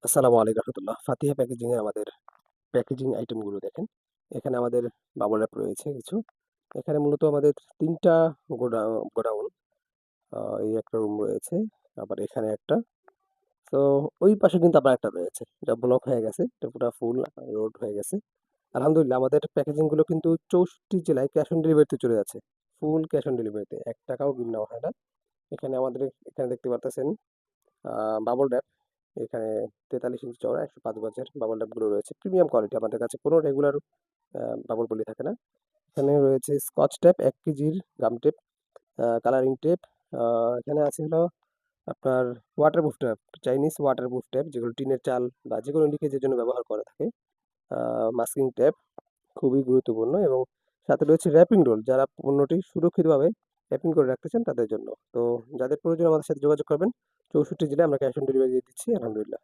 আসসালামু আলাইকুম রহমতুল্লাহ। ফাতিহা প্যাকেজিং এ আমাদের প্যাকেজিং আইটেম গুলো দেখেন। এখানে আমাদের বাবল র্যাপ রয়েছে কিছু। এখানে মূলত আমাদের ৩ টা গোডাউন। এই একটা রুম রয়েছে। আবার এখানে একটা। তো ওই পাশে কিন্তু আবার একটা রয়েছে। এটা ব্লক হয়ে গেছে। এটা পুরা ফুল লোড হয়ে গেছে। আলহামদুলিল্লাহ আমাদের প্যাকেজিং গুলো কিন্তু ৬৪ জেলায় ক্যাশ অন ডেলিভারিতে চলে যাচ্ছে। ফুল ক্যাশ অন ডেলিভারিতে। ৳১ বিল নেওয়া হয় না। এখানে আমাদের এখানে দেখতে পারতেছেন বাবল র্যাপ। এখানে ৪৩ ইঞ্চি চওড়া ১০৫ গজের বাবল র্যাপগুলো রয়েছে। প্রিমিয়াম কোয়ালিটি আমাদের কাছে কোনো রেগুলার বাবল পলি থাকে না। এখানে রয়েছে স্কচ টেপ ১ কেজির গাম টেপ, কালারিং টেপ। এখানে আছে হলো আপনার waterproof tape, Chinese waterproof tape যেগুলো টিনের চাল বা যেকোনো লিকেজের জন্য ব্যবহার করে থাকে। মাস্কিং টেপ খুবই গুরুত্বপূর্ণ এবং সাথে রয়েছে র‍্যাপিং রোল যারা পণ্যটি সুরক্ষিতভাবে র‍্যাপিং করে রাখতে চান তাদের জন্য। তো যাদের প্রয়োজন আমাদের সাথে যোগাযোগ করবেন। ৬৪ জেলায় আমরা ক্যাশ অন ডেলিভারি দিয়ে দিচ্ছি আলহামদুলিল্লাহ।